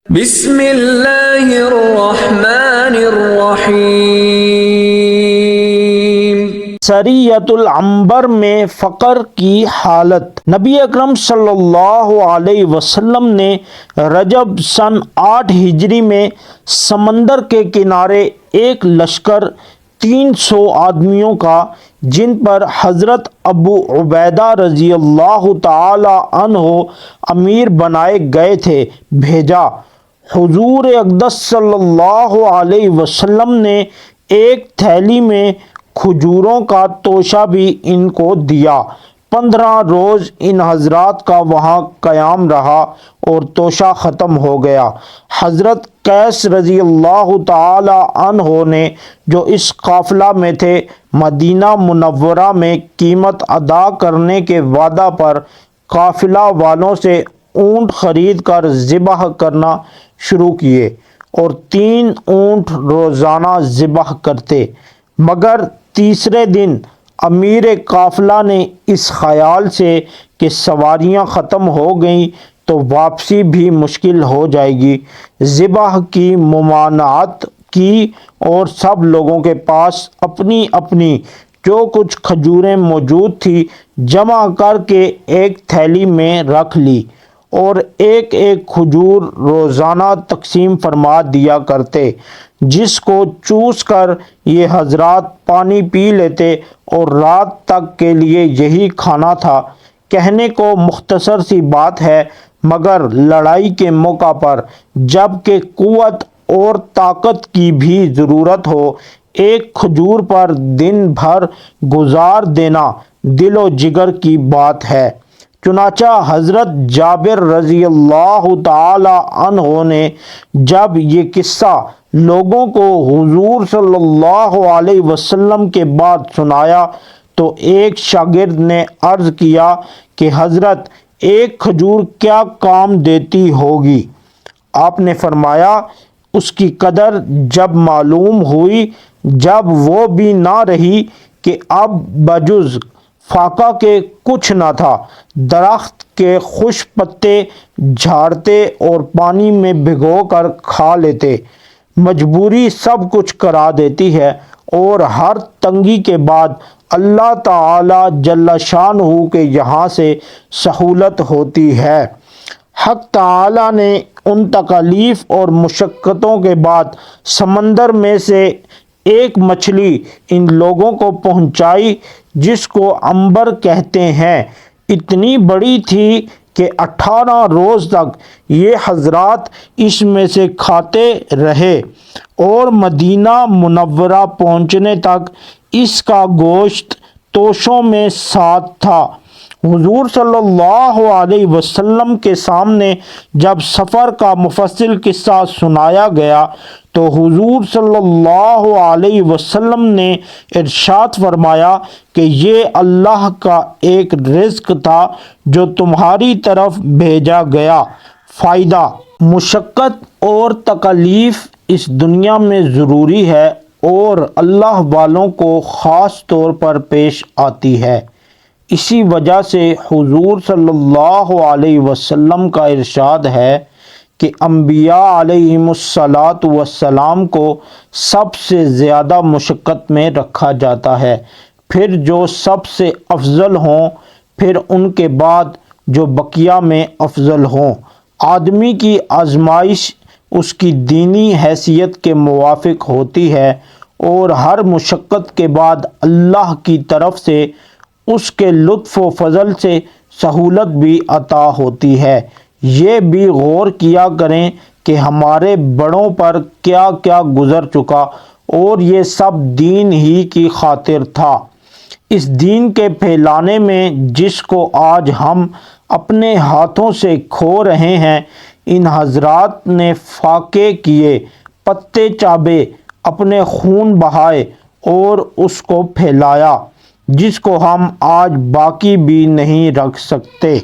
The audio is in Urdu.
بسم اللہ الرحمن الرحیم۔ سریۃ العنبر میں فقر کی حالت۔ نبی اکرم صلی اللہ علیہ وسلم نے رجب سن 8 ہجری میں سمندر کے کنارے ایک لشکر 300 آدمیوں کا، جن پر حضرت ابو عبیدہ رضی اللہ تعالی عنہ امیر بنائے گئے تھے، بھیجا۔ حضور اقدس صلی اللہ علیہ وسلم نے ایک تھیلی میں کھجوروں کا توشہ بھی ان کو دیا۔ 15 روز ان حضرات کا وہاں قیام رہا اور توشہ ختم ہو گیا۔ حضرت قیس رضی اللہ تعالی عنہ نے، جو اس قافلہ میں تھے، مدینہ منورہ میں قیمت ادا کرنے کے وعدہ پر قافلہ والوں سے اونٹ خرید کر ذبح کرنا شروع کیے اور 3 اونٹ روزانہ ذبح کرتے، مگر تیسرے دن امیر قافلہ نے اس خیال سے کہ سواریاں ختم ہو گئیں تو واپسی بھی مشکل ہو جائے گی، ذبح کی ممانعت کی اور سب لوگوں کے پاس اپنی اپنی جو کچھ کھجوریں موجود تھی جمع کر کے ایک تھیلی میں رکھ لی اور ایک ایک کھجور روزانہ تقسیم فرما دیا کرتے، جس کو چوس کر یہ حضرات پانی پی لیتے اور رات تک کے لیے یہی کھانا تھا۔ کہنے کو مختصر سی بات ہے، مگر لڑائی کے موقع پر جب کہ قوت اور طاقت کی بھی ضرورت ہو، ایک کھجور پر دن بھر گزار دینا دل و جگر کی بات ہے۔ چنانچہ حضرت جابر رضی اللہ تعالی عنہ نے جب یہ قصہ لوگوں کو حضور صلی اللہ علیہ وسلم کے بعد سنایا تو ایک شاگرد نے عرض کیا کہ حضرت، ایک کھجور کیا کام دیتی ہوگی؟ آپ نے فرمایا، اس کی قدر جب معلوم ہوئی، جب وہ بھی نہ رہی کہ اب بجز فاقہ کے کچھ نہ تھا، درخت کے خشک پتے جھاڑتے اور پانی میں بھگو کر کھا لیتے۔ مجبوری سب کچھ کرا دیتی ہے اور ہر تنگی کے بعد اللہ تعالی جل شانہ کے یہاں سے سہولت ہوتی ہے۔ حق تعالی نے ان تکالیف اور مشقتوں کے بعد سمندر میں سے ایک مچھلی ان لوگوں کو پہنچائی جس کو عنبر کہتے ہیں۔ اتنی بڑی تھی کہ 18 روز تک یہ حضرات اس میں سے کھاتے رہے اور مدینہ منورہ پہنچنے تک اس کا گوشت توشوں میں ساتھ تھا۔ حضور صلی اللہ علیہ وسلم کے سامنے جب سفر کا مفصل قصہ سنایا گیا تو حضور صلی اللہ علیہ وسلم نے ارشاد فرمایا کہ یہ اللہ کا ایک رزق تھا جو تمہاری طرف بھیجا گیا۔ فائدہ: مشقت اور تکالیف اس دنیا میں ضروری ہے اور اللہ والوں کو خاص طور پر پیش آتی ہے۔ اسی وجہ سے حضور صلی اللہ علیہ وسلم کا ارشاد ہے کہ انبیاء علیہم السلام کو سب سے زیادہ مشقت میں رکھا جاتا ہے، پھر جو سب سے افضل ہوں، پھر ان کے بعد جو بقیہ میں افضل ہوں۔ آدمی کی آزمائش اس کی دینی حیثیت کے موافق ہوتی ہے اور ہر مشقت کے بعد اللہ کی طرف سے اس کے لطف و فضل سے سہولت بھی عطا ہوتی ہے۔ یہ بھی غور کیا کریں کہ ہمارے بڑوں پر کیا کیا گزر چکا اور یہ سب دین ہی کی خاطر تھا۔ اس دین کے پھیلانے میں جس کو آج ہم اپنے ہاتھوں سے کھو رہے ہیں، ان حضرات نے فاقے کیے، پتے چابے، اپنے خون بہائے اور اس کو پھیلایا، جس کو ہم آج باقی بھی نہیں رکھ سکتے۔